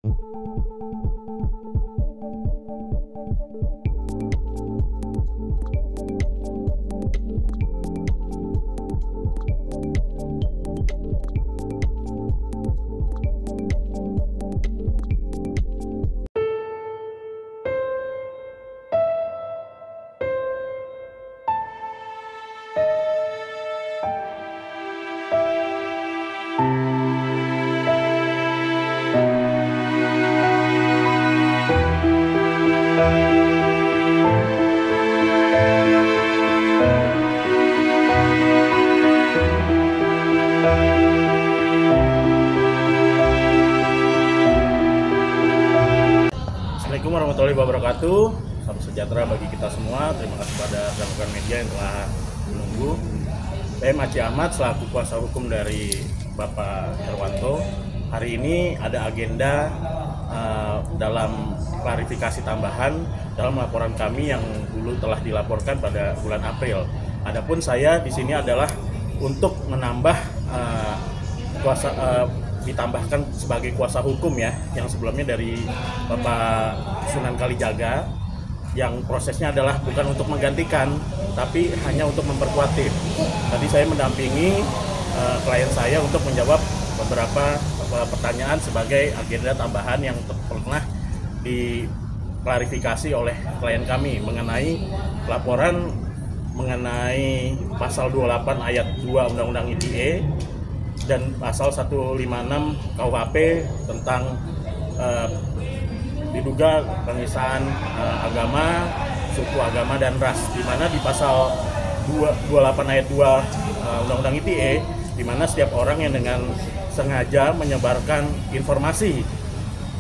Assalamualaikum warahmatullahi wabarakatuh. Salam sejahtera bagi kita semua. Terima kasih pada rekan media yang telah menunggu. Saya Maci Ahmad selaku kuasa hukum dari Bapak Herwanto. Hari ini ada agenda dalam klarifikasi tambahan dalam laporan kami yang dulu telah dilaporkan pada bulan April. Adapun saya di sini adalah untuk menambah ditambahkan sebagai kuasa hukum ya, yang sebelumnya dari Bapak Sunan Kalijaga, yang prosesnya adalah bukan untuk menggantikan tapi hanya untuk memperkuat tim. Tadi saya mendampingi klien saya untuk menjawab beberapa pertanyaan sebagai agenda tambahan yang pernah diklarifikasi oleh klien kami mengenai laporan mengenai pasal 28 ayat 2 Undang-Undang ITE dan pasal 156 KUHP tentang diduga penistaan agama, suku, agama, dan ras, di mana di pasal 28 ayat 2 Undang-Undang ITE, di mana setiap orang yang dengan sengaja menyebarkan informasi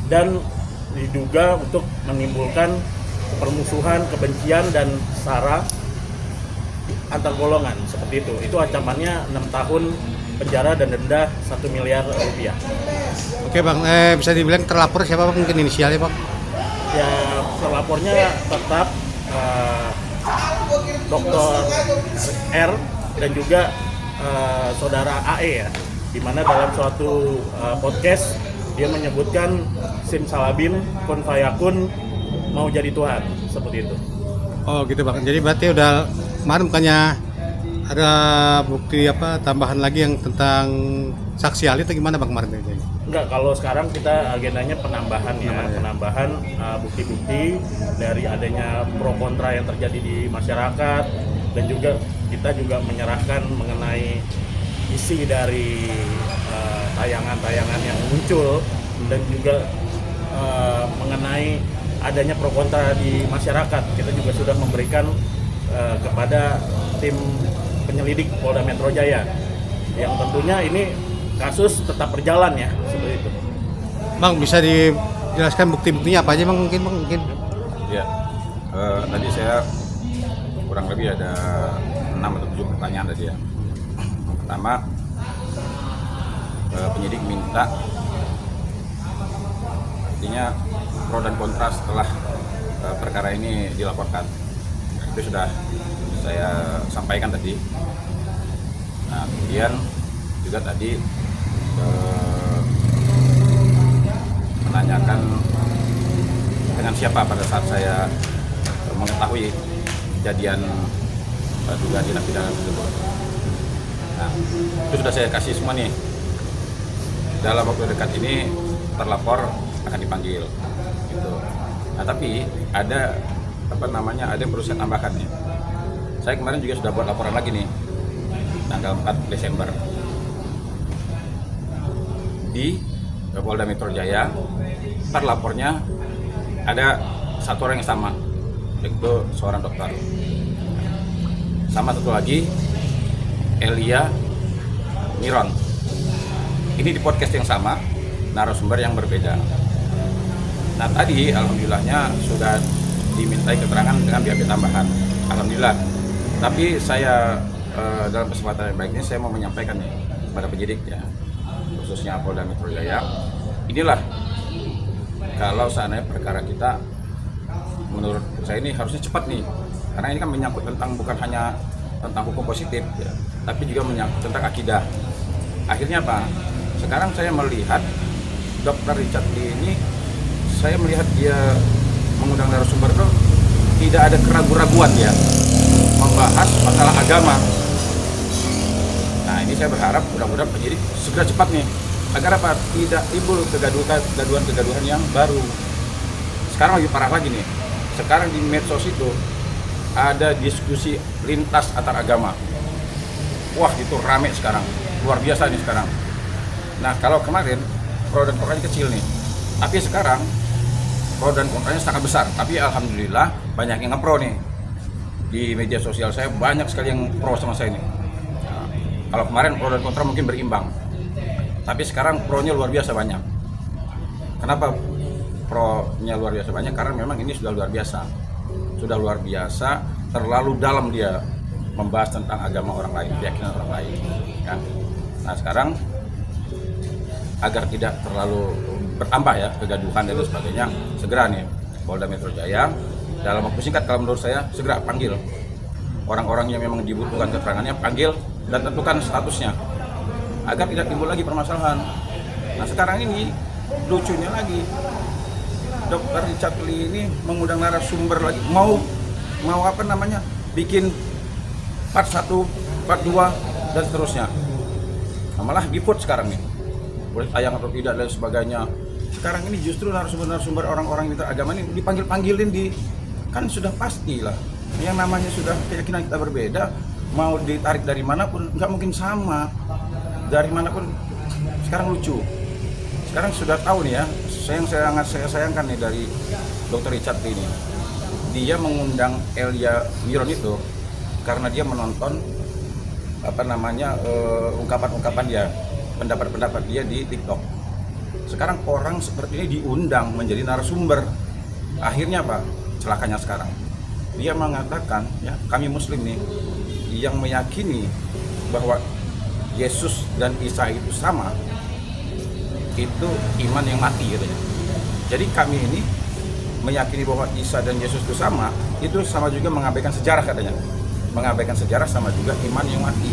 dan diduga untuk menimbulkan permusuhan, kebencian, dan sara antar golongan seperti itu ancamannya 6 tahun penjara dan denda 1 miliar rupiah. Oke Bang, bisa dibilang terlapor siapa Bang? Mungkin inisialnya Bang? Ya, terlapornya tetap Dr. R dan juga saudara AE ya, di mana dalam suatu podcast dia menyebutkan simsalabim kun fayakun mau jadi Tuhan, seperti itu. Oh gitu Bang, jadi berarti udah kemarin bukannya ada bukti apa tambahan lagi yang tentang saksi ahli atau gimana Bang kemarin? Enggak, kalau sekarang kita agendanya penambahan ya, penambahan bukti-bukti dari adanya pro kontra yang terjadi di masyarakat, dan juga kita juga menyerahkan mengenai isi dari tayangan-tayangan yang muncul, dan juga mengenai adanya pro kontra di masyarakat. Kita juga sudah memberikan kepada tim penyelidik Polda Metro Jaya, yang tentunya ini kasus tetap berjalan ya, seperti itu. Bang, bisa dijelaskan bukti-buktinya apa aja Bang? Mungkin. Ya, tadi saya kurang lebih ada 6 atau 7 pertanyaan tadi ya. Yang pertama, penyidik minta, artinya pro dan kontra setelah perkara ini dilaporkan. Itu sudah saya sampaikan tadi. Nah, kemudian juga tadi menanyakan dengan siapa pada saat saya mengetahui kejadian dugaan tindak pidana tersebut. Nah, itu sudah saya kasih semua nih. Dalam waktu dekat ini terlapor akan dipanggil. Gitu. Nah, tapi ada ada yang perlu saya tambahkan nih. Saya kemarin juga sudah buat laporan lagi nih, tanggal 4 Desember di Polda Metro Jaya. Terlapornya ada satu orang yang sama, yaitu seorang dokter. Sama satu lagi, Elia Miron. Ini di podcast yang sama, narasumber yang berbeda. Nah, tadi alhamdulillahnya sudah dimintai keterangan dengan BAP tambahan, alhamdulillah. Tapi saya dalam kesempatan yang baik ini saya mau menyampaikan nih kepada penyidik ya, khususnya Polda Metro Jaya. Inilah kalau seandainya perkara kita, menurut saya ini harusnya cepat nih, karena ini kan menyangkut tentang bukan hanya tentang hukum positif ya, tapi juga menyangkut tentang akidah. Akhirnya apa? Sekarang saya melihat Dr. Richard Lee ini, saya melihat dia mengundang narasumber itu tidak ada keraguan-raguan ya membahas masalah agama. Nah ini saya berharap mudah-mudahan penyidik segera cepat nih, agar apa, tidak timbul kegaduhan yang baru. Sekarang lebih parah lagi nih, sekarang di medsos itu ada diskusi lintas antar agama. Wah itu rame sekarang, luar biasa nih sekarang. Nah kalau kemarin pro dan kontranya kecil nih, tapi sekarang pro dan kontranya sangat besar. Tapi alhamdulillah banyak yang nge-pro nih. Di media sosial saya banyak sekali yang pro sama saya nih. Nah, kalau kemarin pro dan kontra mungkin berimbang, tapi sekarang pro-nya luar biasa banyak. Kenapa pro-nya luar biasa banyak? Karena memang ini sudah luar biasa. Sudah luar biasa, terlalu dalam dia membahas tentang agama orang lain, keyakinan orang lain. Ya. Nah sekarang agar tidak terlalu bertambah ya kegaduhan dan sebagainya, segera nih Polda Metro Jaya dalam waktu singkat, kalau menurut saya segera panggil orang-orang yang memang dibutuhkan keterangannya, panggil dan tentukan statusnya agar tidak timbul lagi permasalahan. Nah sekarang ini lucunya lagi, Dr. Richard Lee ini mengundang narasumber lagi, mau apa namanya, bikin part 1, part 2 dan seterusnya. Nah, malah di-vote sekarang nih, boleh tayang atau tidak dan sebagainya. Sekarang ini justru narasumber orang-orang yang agama ini dipanggil-panggilin kan sudah pasti lah. Yang namanya sudah keyakinan kita berbeda, mau ditarik dari manapun nggak mungkin sama. Dari manapun. Sekarang lucu. Sekarang sudah tahu nih ya, saya sayangkan nih dari Dr. Richard ini. Dia mengundang Elia Miron itu karena dia menonton ungkapan-ungkapan dia, pendapat-pendapat dia di TikTok. Sekarang orang seperti ini diundang menjadi narasumber. Akhirnya apa? Celakanya sekarang. Dia mengatakan, ya, kami Muslim nih yang meyakini bahwa Yesus dan Isa itu sama, itu iman yang mati katanya. Jadi kami ini meyakini bahwa Isa dan Yesus itu sama juga mengabaikan sejarah katanya. Mengabaikan sejarah sama juga iman yang mati.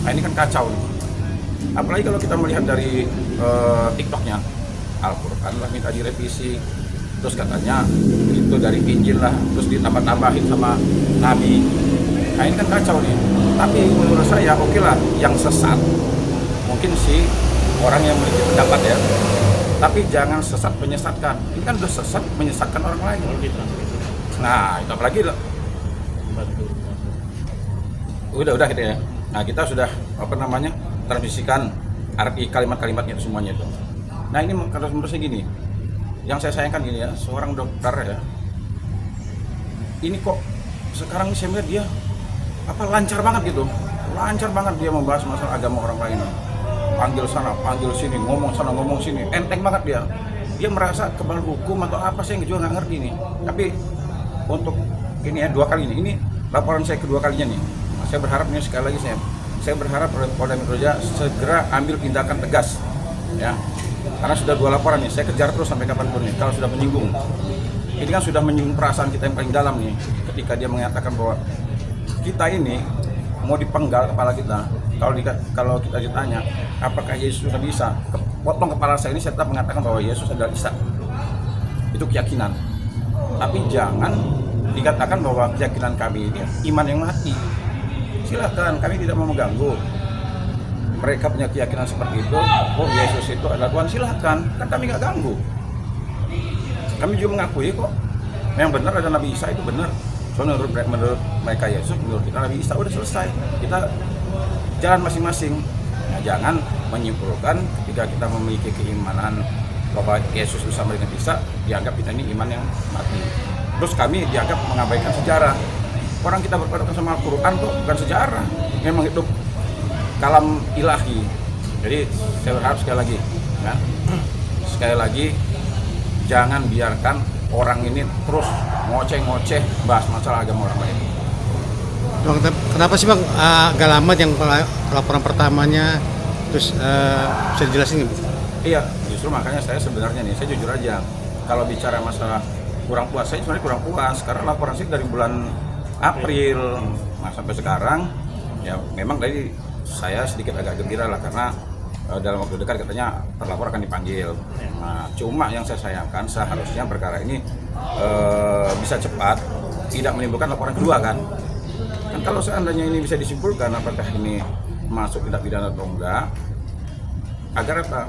Nah ini kan kacau nih. Apalagi kalau kita melihat dari TikToknya, Al-Quran lah minta direvisi, terus katanya itu dari Injil lah, terus ditambah-tambahin sama Nabi. Nah ini kan kacau nih. Tapi menurut saya oke lah, yang sesat mungkin sih orang yang memiliki pendapat ya, tapi jangan sesat menyesatkan. Ini kan udah sesat menyesatkan orang lain. Nah itu apalagi lah. Udah gitu ya. Nah kita sudah transmisikan arti kalimat-kalimatnya semuanya itu. Nah ini kalau menurut saya gini, yang saya sayangkan gini ya, seorang dokter ya, ini kok sekarang saya melihat dia lancar banget gitu, lancar banget dia membahas masalah agama orang lain, panggil sana, panggil sini, ngomong sana, ngomong sini, enteng banget dia merasa kebal hukum atau apa, saya juga nggak ngerti nih. Tapi untuk ini ya 2 kali ini laporan saya kedua kalinya nih. Saya berharap ini sekali lagi saya berharap Polda Metro Jaya segera ambil tindakan tegas ya, karena sudah 2 laporan nih, saya kejar terus sampai kapanpun nih. Kalau sudah menyinggung, ini kan sudah menyinggung perasaan kita yang paling dalam nih, ketika dia mengatakan bahwa kita ini mau dipenggal kepala kita. Kalau kita ditanya apakah Yesus sudah bisa, potong kepala saya ini, saya tetap mengatakan bahwa Yesus adalah Isa. Itu keyakinan, tapi jangan dikatakan bahwa keyakinan kami ini iman yang mati. Silahkan, kami tidak mau mengganggu. Mereka punya keyakinan seperti itu, oh Yesus itu adalah Tuhan, silahkan, kan kami nggak ganggu. Kami juga mengakui kok, yang benar ada Nabi Isa, itu benar. Soalnya menurut mereka Yesus, menurut kita Nabi Isa, udah selesai. Kita jalan masing-masing. Nah, jangan menyimpulkan ketika kita memiliki keimanan bahwa Yesus bersama dengan Isa, dianggap kita ini iman yang mati. Terus kami dianggap mengabaikan sejarah. Orang kita berpatokan sama Al-Quran kok, bukan sejarah. Memang itu kalam ilahi. Jadi saya berharap sekali lagi jangan biarkan orang ini terus ngoceh-ngoceh bahas masalah agama orang lain. Bang, kenapa sih Bang agak lama yang laporan pertamanya, terus bisa dijelasin nggak? Iya, justru makanya saya sebenarnya nih, saya jujur aja, kalau bicara masalah kurang puas, saya sebenarnya kurang puas karena laporan saya dari bulan April, nah sampai sekarang ya memang tadi saya sedikit agak gembira lah karena dalam waktu dekat katanya terlapor akan dipanggil. Nah, cuma yang saya sayangkan seharusnya perkara ini bisa cepat, tidak menimbulkan laporan kedua kan. Kan kalau seandainya ini bisa disimpulkan apakah ini masuk tindak pidana atau enggak, agar apa?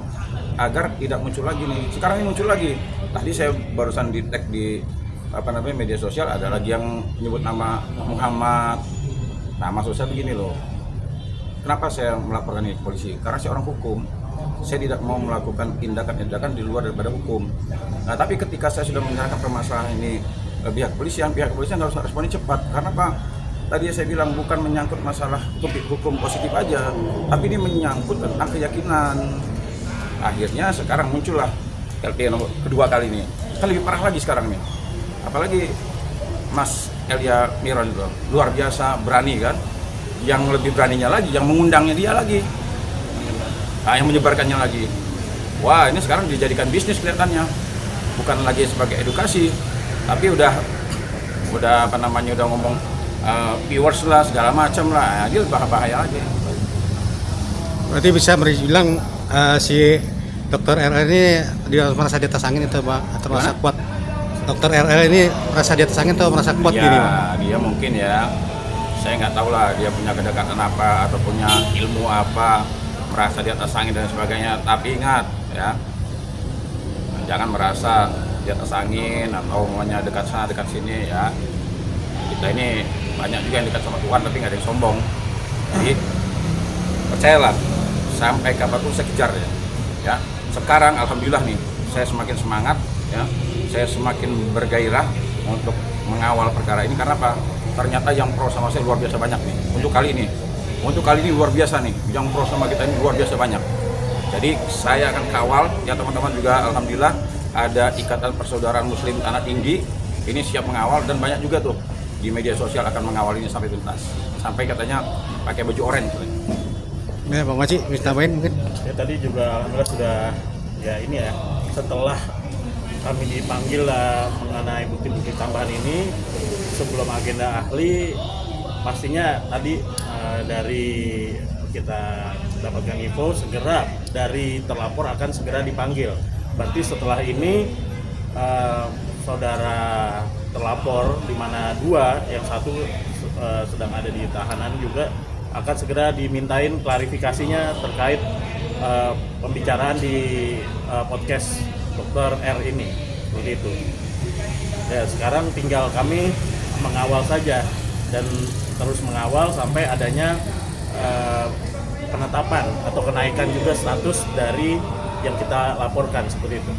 Agar tidak muncul lagi nih. Sekarang ini muncul lagi. Tadi saya barusan di tag di media sosial, ada lagi yang menyebut nama Muhammad. Nah, maksud saya begini loh. Kenapa saya melaporkan ini ke polisi? Karena saya orang hukum. Saya tidak mau melakukan tindakan-tindakan di luar daripada hukum. Nah, tapi ketika saya sudah menyerahkan permasalahan ini ke pihak kepolisian harus responnya cepat. Karena Pak, tadi saya bilang bukan menyangkut masalah hukum positif aja, tapi ini menyangkut tentang keyakinan. Akhirnya sekarang muncullah LP nomor kedua kali ini. Kan lebih parah lagi sekarang nih. Apalagi Mas Elia Miron itu luar biasa berani kan. Yang lebih beraninya lagi, yang mengundangnya dia lagi. Nah, yang menyebarkannya lagi. Wah, ini sekarang dijadikan bisnis kelihatannya. Bukan lagi sebagai edukasi, tapi udah ngomong viewers lah segala macam lah. Nah, dia bahaya lagi. Berarti bisa bilang si Dokter RL ini dia merasa di atas angin itu, Pak, atau merasa kuat? Dokter RL ini merasa di atas angin atau merasa kuat gini, Pak? Dia mungkin ya. Saya nggak tahu lah dia punya kedekatan apa atau punya ilmu apa, merasa di atas angin dan sebagainya. Tapi ingat ya, jangan merasa di atas angin atau maunya dekat sana dekat sini ya. Kita ini banyak juga yang dekat sama Tuhan tapi nggak ada yang sombong. Jadi percayalah, sampai kapanpun saya kejar ya. Sekarang alhamdulillah nih, saya semakin semangat ya, saya semakin bergairah untuk mengawal perkara ini. Karena apa? Ternyata yang pro sama saya luar biasa banyak nih. Untuk kali ini luar biasa nih. Yang pro sama kita ini luar biasa banyak. Jadi saya akan kawal ya teman-teman juga. Alhamdulillah ada Ikatan Persaudaraan Muslim Tanah Tinggi ini siap mengawal, dan banyak juga tuh di media sosial akan mengawal ini sampai tuntas. Sampai katanya pakai baju oranye. Ya, Bang Maci, bisa tambahin mungkin? Ya, tadi juga alhamdulillah sudah ya ini ya, setelah kami dipanggil mengenai bukti-bukti tambahan ini sebelum agenda ahli, pastinya tadi dari kita dapatkan info segera dari terlapor akan segera dipanggil. Berarti setelah ini saudara terlapor, di mana dua, yang satu sedang ada di tahanan juga, akan segera dimintain klarifikasinya terkait pembicaraan di podcast Dokter R ini, seperti itu. Ya, sekarang tinggal kami mengawal saja dan terus mengawal sampai adanya penetapan atau kenaikan juga status dari yang kita laporkan, seperti itu.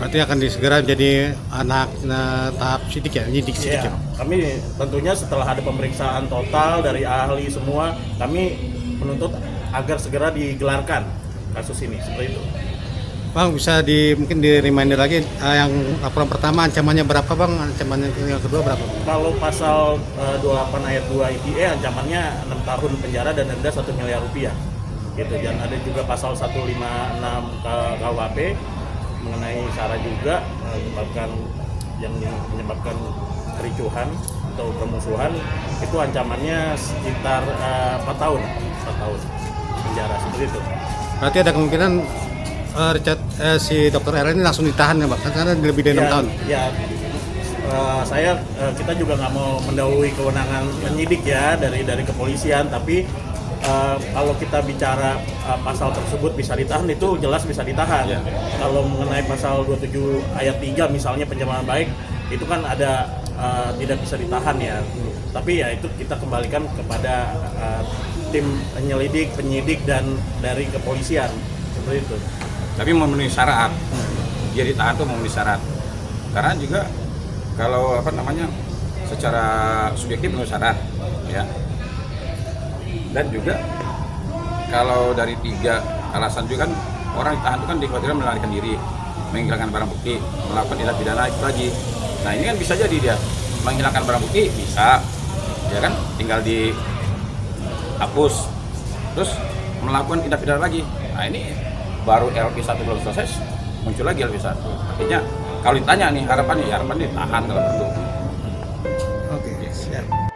Berarti akan segera menjadi anak tahap sidik ya, nyidik sidik ya. Kami tentunya setelah ada pemeriksaan total dari ahli semua, kami menuntut agar segera digelarkan kasus ini, seperti itu. Bang, bisa mungkin di reminder lagi yang laporan pertama ancamannya berapa, Bang? Ancamannya yang kedua berapa? Kalau pasal 28 ayat 2 ITE ancamannya 6 tahun penjara dan denda 1 miliar rupiah. Gitu. Dan ada juga pasal 156 KUHP mengenai SARA juga menyebabkan kericuhan atau permusuhan, itu ancamannya sekitar 4 tahun penjara, seperti itu. Berarti ada kemungkinan si Dokter R ini langsung ditahan ya, Pak? Karena lebih dari 6 tahun. Ya, kita juga nggak mau mendahului kewenangan penyidik ya dari kepolisian, tapi kalau kita bicara pasal tersebut bisa ditahan, itu jelas bisa ditahan. Ya. Kalau mengenai pasal 27 ayat 3 misalnya pencemaran baik, itu kan ada tidak bisa ditahan ya. Tapi ya itu kita kembalikan kepada tim penyelidik, penyidik dan dari kepolisian, seperti itu. Tapi memenuhi syarat, dia ditahan tuh memenuhi syarat. Karena juga kalau secara subjektif memenuhi syarat, ya. Dan juga kalau dari 3 alasan juga kan orang ditahan itu kan dikhawatirkan melarikan diri, menghilangkan barang bukti, melakukan tindak pidana itu lagi. Nah ini kan bisa jadi dia menghilangkan barang bukti, bisa, ya kan, tinggal dihapus, terus melakukan tindak pidana lagi. Nah ini baru LP1 belum selesai, muncul lagi LP1. Artinya kalau ditanya nih harapannya ditahan kalau perlu. Oke, siap.